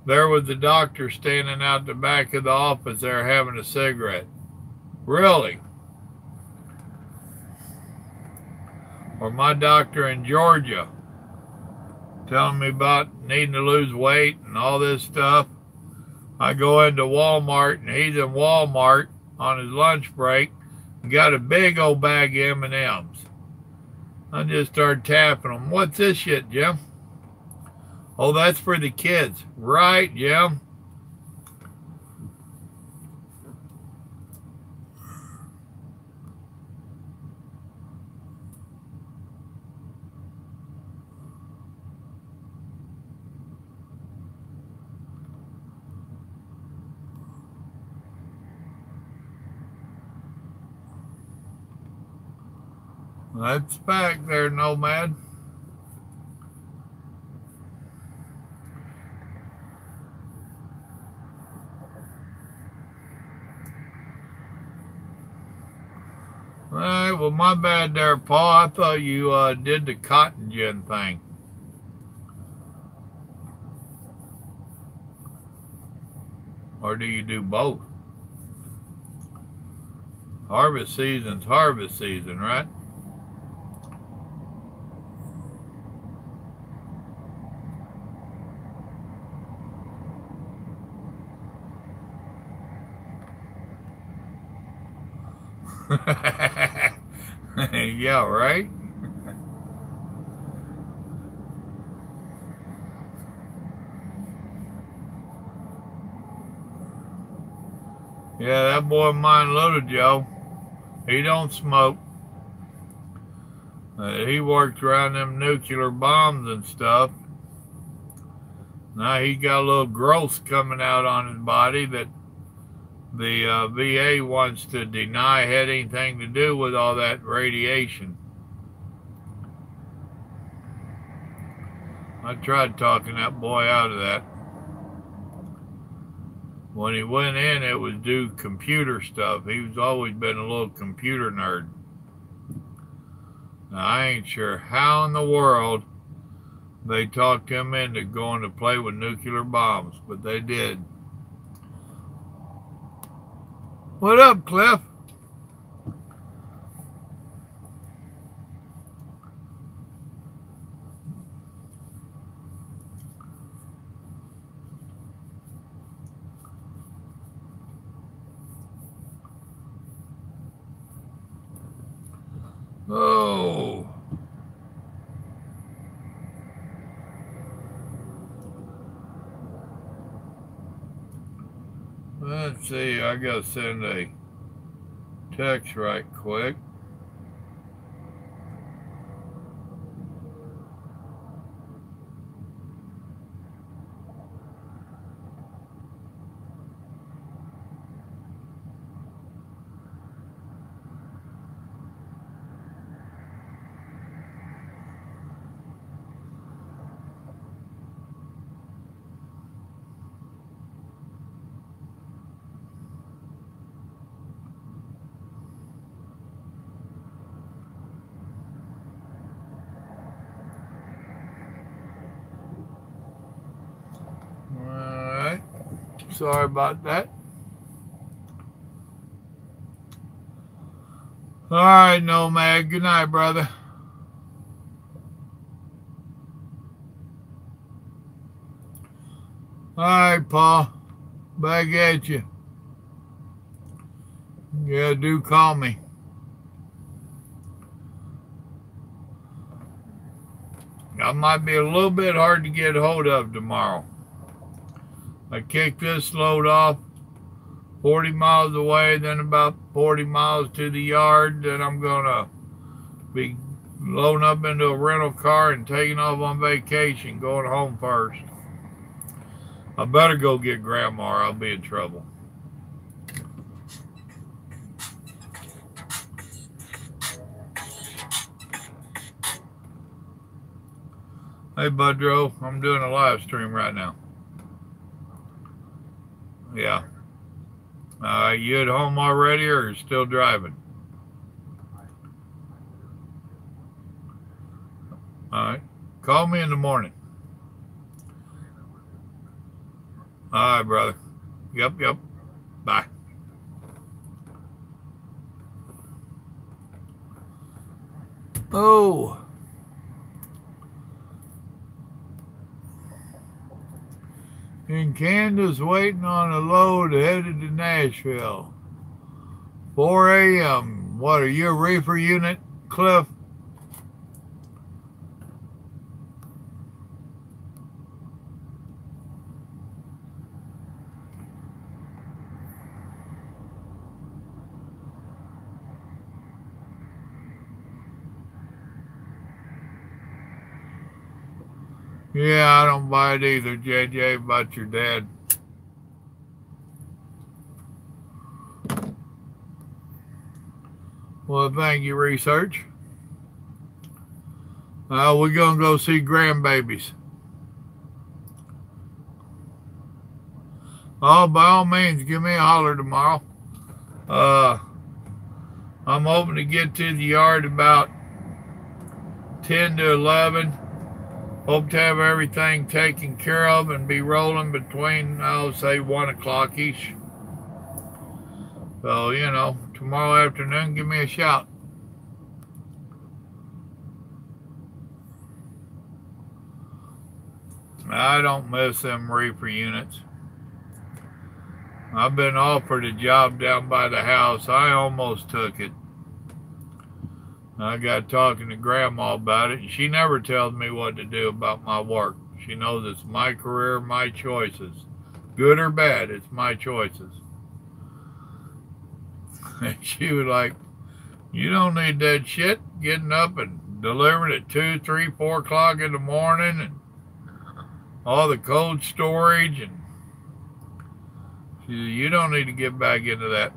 there was the doctor standing out the back of the office there having a cigarette. Really? Or my doctor in Georgia telling me about needing to lose weight and all this stuff. I go into Walmart, and he's in Walmart on his lunch break and got a big old bag of M&Ms. I just started tapping him. What's this shit, Jim? Oh, that's for the kids. Right, Jim? That's back there, Nomad. All right, well, my bad there, Paul. I thought you did the cotton gin thing. Or do you do both? Harvest season's harvest season, right? Yeah, right? Yeah, that boy of mine, Little Joe, he don't smoke. He worked around them nuclear bombs and stuff. Now he got a little growth coming out on his body that the VA wants to deny had anything to do with all that radiation. I tried talking that boy out of that. When he went in, it was do computer stuff. He's always been a little computer nerd. Now, I ain't sure how in the world they talked him into going to play with nuclear bombs, but they did. What up, Cliff? Oh. Let's see, I gotta send a text right quick. Alright, sorry about that. Alright, Nomad, good night, brother. Alright, Paul, back at you. Yeah, do call me. I might be a little bit hard to get hold of tomorrow. I kick this load off 40 miles away, then about 40 miles to the yard. Then I'm going to be loading up into a rental car and taking off on vacation, going home first. I better go get Grandma or I'll be in trouble. Hey, Budro, I'm doing a live stream right now. Yeah. You at home already or still driving? All right. Call me in the morning. All right, brother. Yep. Bye. Oh. And Candace waiting on a load headed to Nashville. 4 a.m. What, are you a reefer unit, Cliff? Yeah, I don't buy it either, JJ, about your dad. Well, thank you, research. We're going to go see grandbabies. Oh, by all means, give me a holler tomorrow. I'm hoping to get to the yard about 10 to 11. Hope to have everything taken care of and be rolling between, I'll say, 1 o'clock each. So, you know, tomorrow afternoon, give me a shout. I don't miss them reefer units. I've been offered a job down by the house. I almost took it. I got talking to Grandma about it, and she never tells me what to do about my work. She knows it's my career, my choices. Good or bad, it's my choices. And she was like, you don't need that shit getting up and delivering at 2, 3, 4 o'clock in the morning and all the cold storage. And she said, you don't need to get back into that.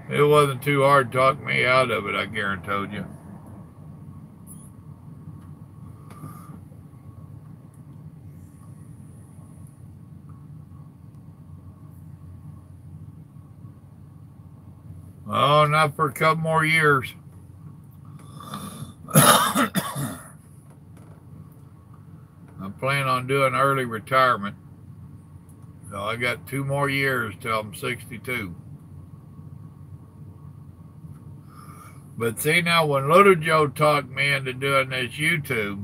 It wasn't too hard to talk me out of it, I guarantee you. Oh, not for a couple more years. I plan on doing early retirement. So I got 2 more years till I'm 62. But see, now when Little Joe talked me into doing this YouTube,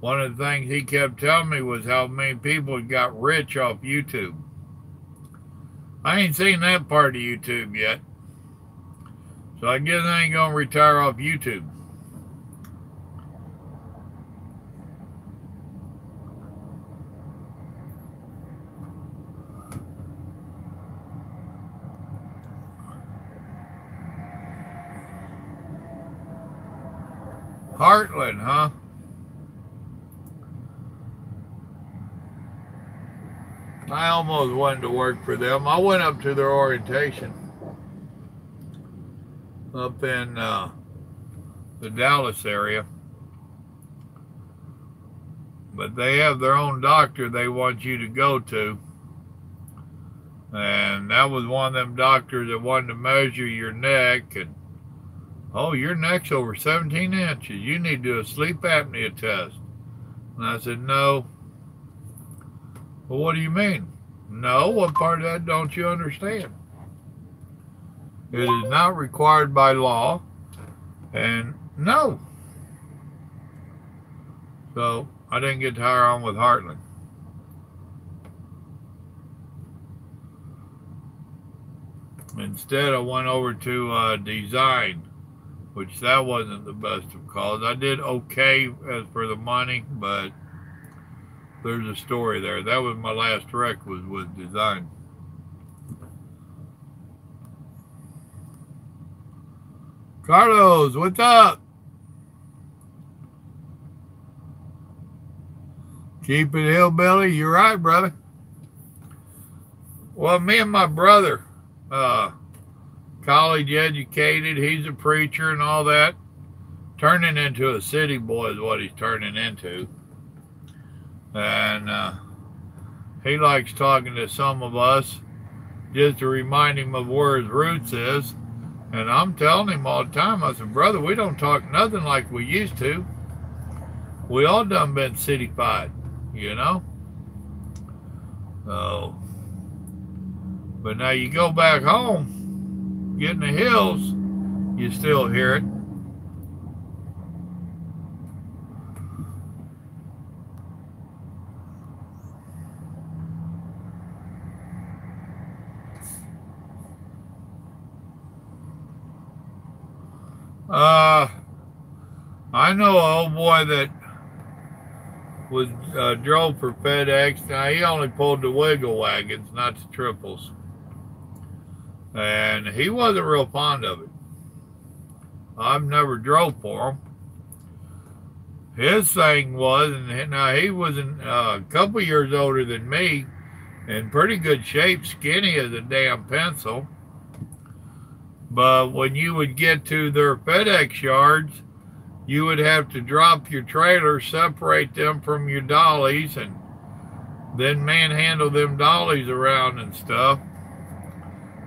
one of the things he kept telling me was how many people got rich off YouTube. I ain't seen that part of YouTube yet. So I guess I ain't going to retire off YouTube. Heartland, huh? I almost wanted to work for them. I went up to their orientation up in the Dallas area. But they have their own doctor they want you to go to. And that was one of them doctors that wanted to measure your neck. And, oh, your neck's over 17 inches. You need to do a sleep apnea test. And I said, no. Well, what do you mean? No, what part of that don't you understand? It is not required by law. And no. So I didn't get to hire on with Heartland. Instead, I went over to Design, which that wasn't the best of calls. I did okay as for the money, but there's a story there. That was my last wreck, was with Design. Carlos, what's up? Keep it hillbilly. You're right, brother. Well, me and my brother, college educated, he's a preacher and all that. Turning into a city boy is what he's turning into. And he likes talking to some of us just to remind him of where his roots is. And I'm telling him all the time, I said, brother, we don't talk nothing like we used to. We all done been cityfied, you know? So, but now you go back home, get in the hills, you still hear it. I know an old boy that was drove for FedEx. Now he only pulled the wiggle wagons, not the triples, and he wasn't real fond of it. I've never drove for him. His thing was, and now he was a couple years older than me, in pretty good shape, skinny as a damn pencil. But when you would get to their FedEx yards, you would have to drop your trailer, separate them from your dollies, and then manhandle them dollies around and stuff.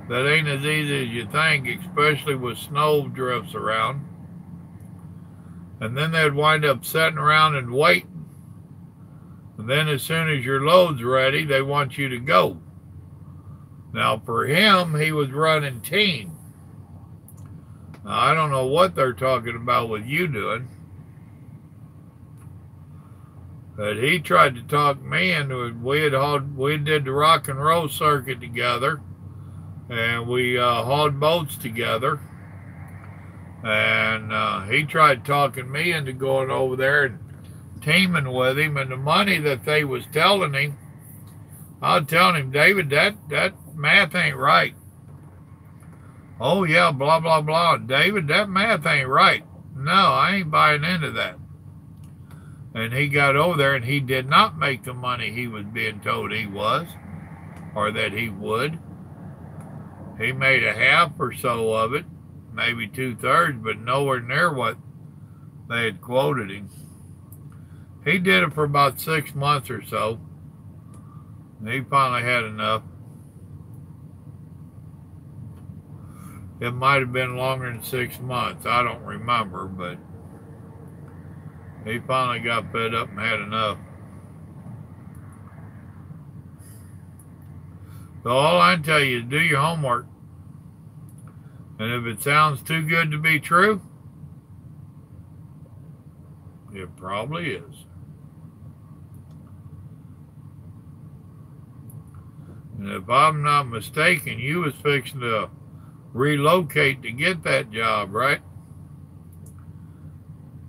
That ain't as easy as you think, especially with snow drifts around. And then they'd wind up sitting around and waiting. And then as soon as your load's ready, they want you to go. Now for him, he was running team. Now, I don't know what they're talking about with you doing. But he tried to talk me into it. We did the rock and roll circuit together. And we hauled boats together. And he tried talking me into going over there and teaming with him. And the money that they was telling him, I was telling him, David, that math ain't right. Oh, yeah, blah, blah, blah. David, that math ain't right. No, I ain't buying into that. And he got over there, and he did not make the money he was being told he was, or that he would. He made a half or so of it, maybe 2/3, but nowhere near what they had quoted him. He did it for about 6 months or so. And he finally had enough. It might have been longer than 6 months. I don't remember, but he finally got fed up and had enough. So all I can tell you is do your homework. And if it sounds too good to be true, it probably is. And if I'm not mistaken, you was fixing to relocate to get that job, right?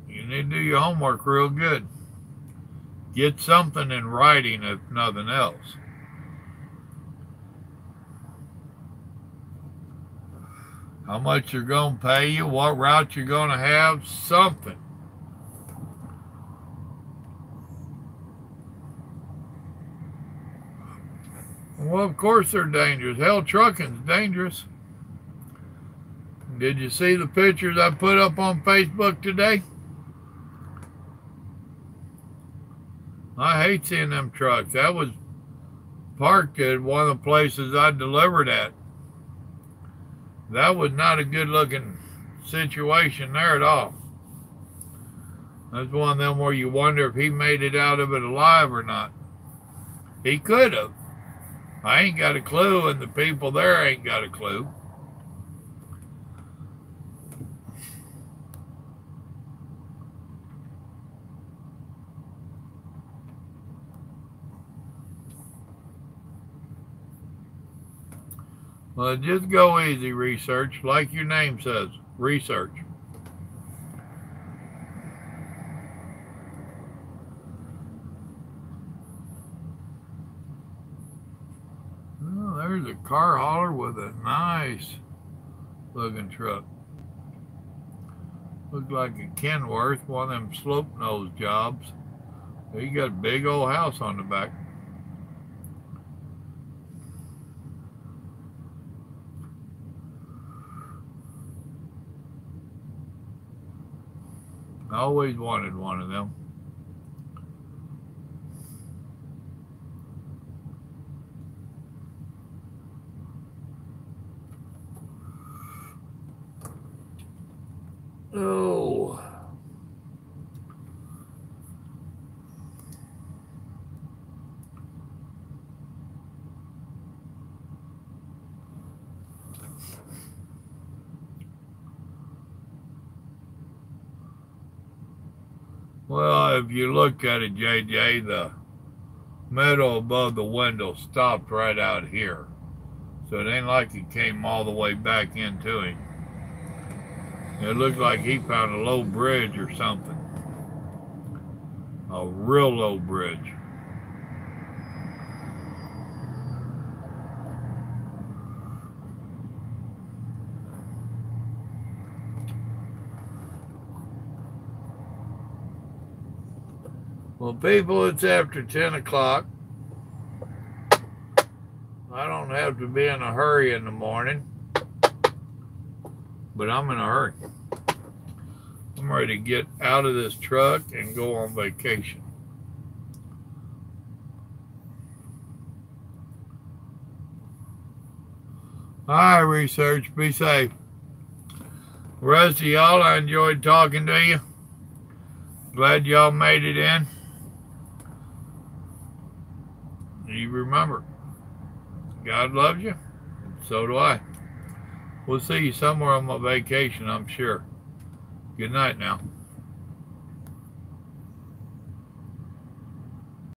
You need to do your homework real good. Get something in writing, if nothing else. How much they're going to pay you, what route you're going to have, something. Well, of course they're dangerous. Hell, trucking's dangerous. Did you see the pictures I put up on Facebook today? I hate seeing them trucks. That was parked at one of the places I delivered at. That was not a good looking situation there at all. That's one of them where you wonder if he made it out of it alive or not. He could have. I ain't got a clue, and the people there ain't got a clue. Well, just go easy, research, like your name says, research. Oh, there's a car hauler with a nice looking truck. Looks like a Kenworth, one of them slope nose jobs. He got a big old house on the back. I always wanted one of them. Oh. Well, if you look at it, JJ, the metal above the window stopped right out here. So it ain't like it came all the way back into him. It looked like he found a low bridge or something. A real low bridge. Well, people, it's after 10 o'clock. I don't have to be in a hurry in the morning, but I'm in a hurry. I'm ready to get out of this truck and go on vacation. All right, research, be safe. The rest of y'all, I enjoyed talking to you. Glad y'all made it in. You remember, God loves you, and so do I. We'll see you somewhere on my vacation, I'm sure. Good night now.